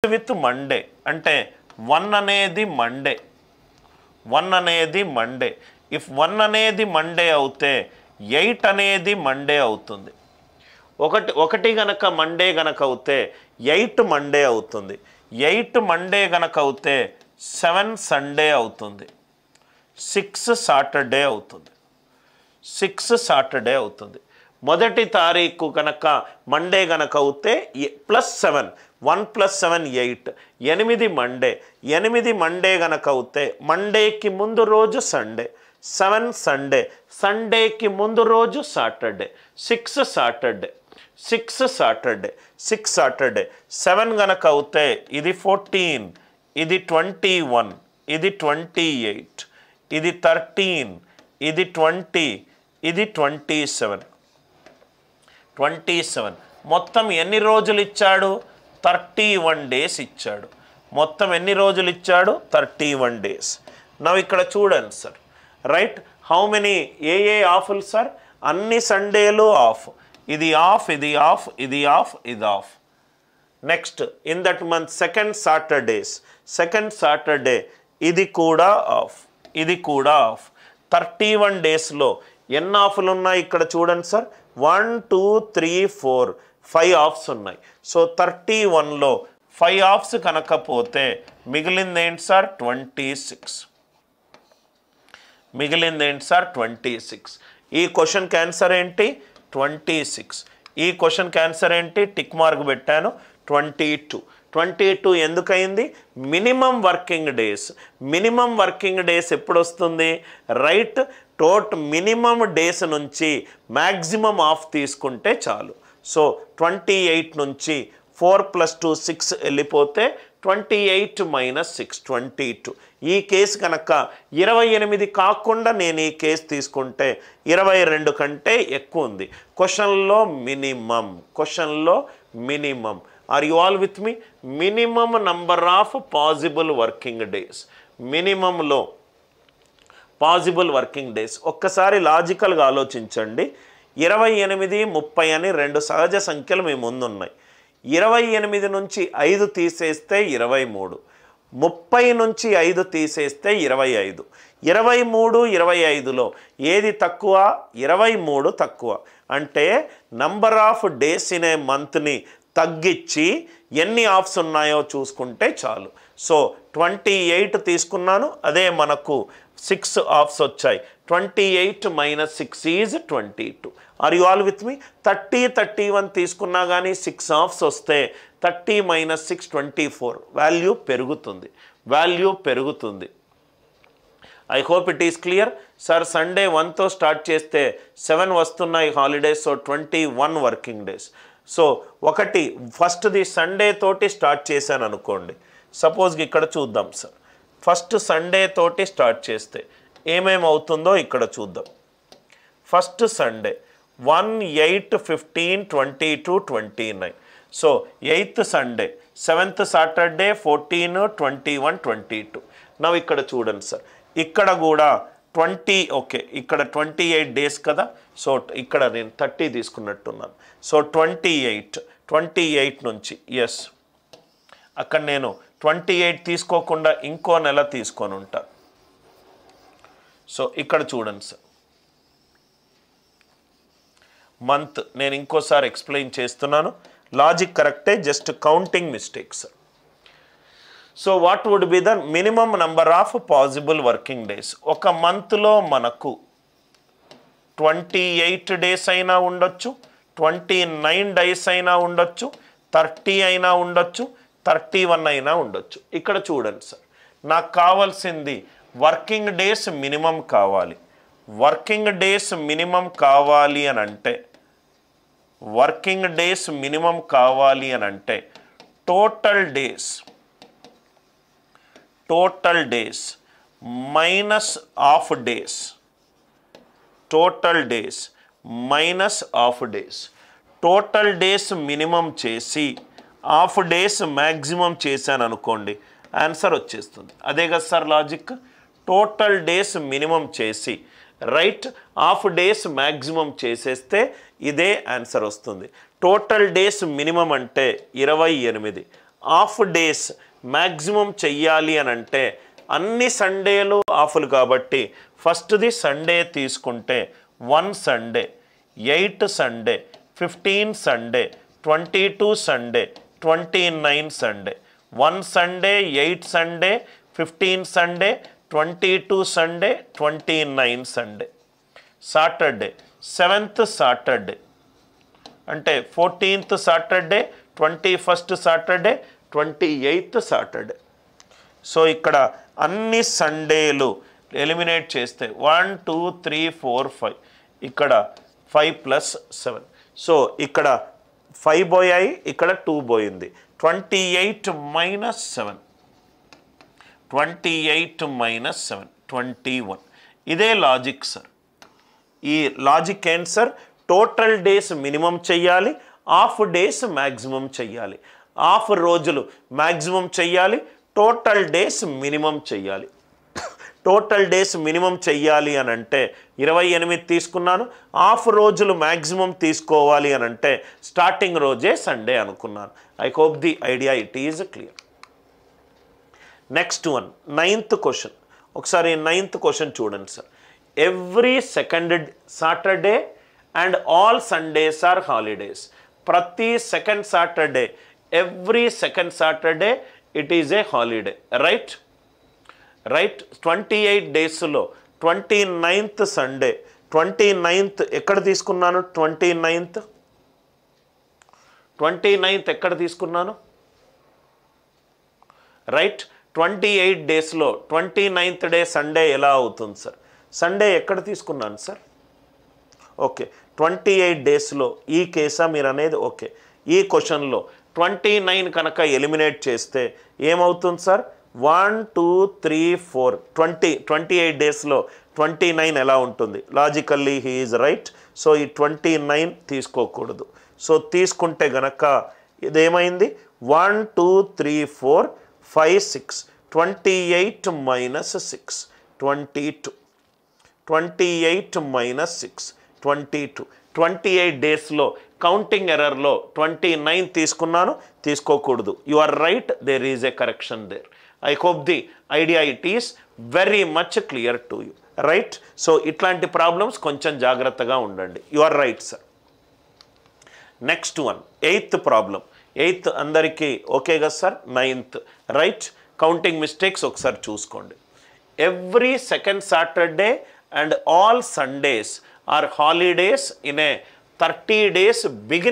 With Monday అంటే 1 అనేది Monday, 1 అనేది మండే. ఇఫ్ 1 అనేది మండే అవుతే 8 అనేది మండే అవుతుంది. ఒకటి గనక మండే గనక అవుతే 8 మండే అవుతుంది. 8 మండే గనక అవుతే 7 సండే అవుతుంది. 6 సాటర్డే అవుతుంది. 6 సాటర్డే అవుతుంది. మొదటి తారీఖు కనుక మండే గనక అవుతే +7 1 + 7 8 8 మండే. 8 మండే గనక అవుతే మండేకి ముందు రోజు సండే, 7 సండే, సండేకి ముందు రోజు సాటర్డే, 6 సాటర్డే, 6 సాటర్డే, 6 సాటర్డే. 7 గనక అవుతే ఇది 14, ఇది 21, ఇది 28, ఇది 13, ఇది 20, ఇది 27. 27 మొత్తం ఎన్ని రోజులు ఇచ్చాడు? 31 డేస్ ఇచ్చాడు. మొత్తం ఎన్ని రోజులు ఇచ్చాడు? 31 డేస్. నవ్ ఇక్కడ చూడండి sir, right, how many a ఆఫ్లు సార్? అన్ని సండేలు ఆఫ్. ఇది ఆఫ్, ఇది ఆఫ్, ఇది ఆఫ్, ఇది off. Next in that month second Saturday ఇది కూడా ఆఫ్, ఇది కూడా ఆఫ్. 31 డేస్లో ఎన్ని ఆఫ్లు ఉన్నాయి ఇక్కడ చూడండి సార్, 1 2 3 4 5 ఆఫ్స్ ఉన్నాయి. సో 31లో 5 ఆఫ్స్ కనకపోతే మిగిలింది ఏంటి సార్? 26. మిగిలింది ఏంటి సార్? 26. ఈ క్వశ్చన్కి ఆన్సర్ ఏంటి? 26. ఈ క్వశ్చన్కి ఆన్సర్ ఏంటి? టిక్ మార్క్ పెట్టాను, 22. 22 ఎందుకయింది? Minimum working days. Minimum working days ఎప్పుడు వస్తుంది? రైట్, మినిమం డేస్ నుంచి మ్యాక్సిమం ఆఫ్ తీసుకుంటే చాలు. సో 28 నుంచి 4 + 2 6 వెళ్ళిపోతే 28 - 6 22. ఈ కేసు కనుక 28 కాకుండా నేను ఈ కేసు తీసుకుంటే 22 కంటే ఎక్కువ ఉంది. క్వశ్చన్లో minimum. Are you all with me? Minimum number of possible working days. మినిమంలో పాసిబుల్ వర్కింగ్ డేస్. ఒక్కసారి లాజికల్గా ఆలోచించండి. 28 30 అని 2 సహజ సంఖ్యలు మీ ముందున్నాయి. 28 నుంచి 5 తీసేస్తే 23, 30 నుంచి 5 తీసేస్తే 25. 23 25లో ఏది తక్కువ? 23 తక్కువ. అంటే number of days in a మంత్ని తగ్గించి ఎన్ని ఆఫ్స్ ఉన్నాయో చూసుకుంటే చాలు. సో 28 తీసుకున్నాను, అదే మనకు 6 ఆఫ్స్ వచ్చాయి. 28 - 6 is 22. Are you all with me? 30 31 తీసుకున్నా కానీ 6 ఆఫ్స్ వస్తే 30 - 6 24. వాల్యూ పెరుగుతుంది. I hope it is clear. Sir Sunday 1తో స్టార్ట్ చేస్తే 7 వస్తున్నాయి holidays, so 21 working days. So ఫస్ట్ది సండే తోటి స్టార్ట్ చేశాను అనుకోండి. సపోజ్కి ఇక్కడ చూద్దాం సార్, ఫస్ట్ సండే తోటి స్టార్ట్ చేస్తే ఏమేమవుతుందో ఇక్కడ చూద్దాం. First Sunday 1 8 15 22 29. So 8th Sunday, 7th Saturday 14 21 22. నవ్వు ఇక్కడ చూడండి సార్, ఇక్కడ కూడా 20. ఓకే, ఇక్కడ 28 డేస్ కదా. సో ఇక్కడ నేను 30 తీసుకున్నట్టున్నాను. సో 28 నుంచి ఎస్, అక్కడ నేను 28 తీసుకోకుండా ఇంకో నెల తీసుకొని ఉంటాను. సో ఇక్కడ చూడండి సార్, మంత్ నేను ఇంకోసారి ఎక్స్ప్లెయిన్ చేస్తున్నాను. లాజిక్ కరెక్టే, just counting mistakes. So what would be the minimum number of possible working days? ఒక మంత్లో మనకు 28 డేస్ అయినా ఉండొచ్చు, 29 డేస్ అయినా ఉండొచ్చు, 30 అయినా ఉండొచ్చు, 31 అయినా ఉండొచ్చు. ఇక్కడ చూడండి సార్, నాకు కావాల్సింది వర్కింగ్ డేస్ మినిమం కావాలి. వర్కింగ్ డేస్ మినిమం కావాలి అని అంటే total days minus of days. Total days minimum చేసి హాఫ్ డేస్ మ్యాక్సిమం చేశాను అనుకోండి, ఆన్సర్ వచ్చేస్తుంది. అదే కదా sir logic. Total days minimum చేసి రైట్ హాఫ్ డేస్ మ్యాక్సిమం చేసేస్తే ఇదే ఆన్సర్ వస్తుంది. టోటల్ డేస్ మినిమం అంటే 28, ఆఫ్ డేస్ మ్యాక్సిమం చెయ్యాలి అని అంటే అన్ని సండేలు ఆఫ్లు కాబట్టి ఫస్ట్ది సండే తీసుకుంటే 1 Sunday, 8 Sunday, 15 Sunday, 22 Sunday, 29 Sunday. 1 Sunday, 8 Sunday, 15 Sunday, 22 Sunday, 29 Sunday. Saturday 7th Saturday అంటే 14th Saturday, 21st Saturday, 28th Saturday. So ఇక్కడ అన్ని సండేలు ఎలిమినేట్ చేస్తే 1 2 3 4 5 ఇక్కడ 5 + 7. సో ఇక్కడ 5 పోయాయి, ఇక్కడ 2 పోయింది. 28 - 7, 28 - 7 21. ఇదే లాజిక్ సార్. ఈ లాజిక్ ఏంటి సార్? టోటల్ డేస్ మినిమం చెయ్యాలి, హాఫ్ డేస్ మ్యాక్సిమం చెయ్యాలి. హాఫ్ రోజులు మ్యాక్సిమం చెయ్యాలి, టోటల్ డేస్ మినిమం చెయ్యాలి. టోటల్ డేస్ మినిమం చెయ్యాలి అని అంటే 28 తీసుకున్నాను. హాఫ్ రోజులు మ్యాక్సిమం తీసుకోవాలి అని అంటే స్టార్టింగ్ రోజే సండే అనుకున్నాను. I hope the idea it is clear. Next one 9th question. ఒకసారి 9th క్వశ్చన్ చూడండి sir. Every second Saturday and all Sundays are holidays. ప్రతి second Saturday, every second Saturday it is a holiday. Right 28 డేస్లో 29th Sunday, 29th ఎక్కడ తీసుకున్నాను? 29th ఎక్కడ తీసుకున్నాను? Right 28 డేస్లో 29th day Sunday ఎలా అవుతుంది సార్? సండే ఎక్కడ తీసుకున్నాను సార్? ఓకే 28 డేస్లో ఈ కేసా మీరు అనేది? ఓకే ఈ క్వశ్చన్లో 29 కనుక ఎలిమినేట్ చేస్తే ఏమవుతుంది సార్? 1 2 3 4 28 డేస్లో 29 ఎలా ఉంటుంది? Logically he is right. So ఈ 29 తీసుకోకూడదు. సో తీసుకుంటే గనక ఇదేమైంది? 1 2 3 4 5 6 28 - 6 22. 28 - 6 22. 28 డేస్లో కౌంటింగ్ ఎర్రర్లో 29 తీసుకున్నాను, తీసుకోకూడదు. You are right, there is a correction there. I hope the idea it is very much clear to you. Right. So ఇట్లాంటి ప్రాబ్లమ్స్ కొంచెం జాగ్రత్తగా ఉండండి. You are right sir. Next one 8th problem. 8th అందరికీ okay కదా sir? 9th right. Counting mistakes ఒకసారి చూసుకోండి. Every second Saturday and all Sundays are holidays in a 30 days beginning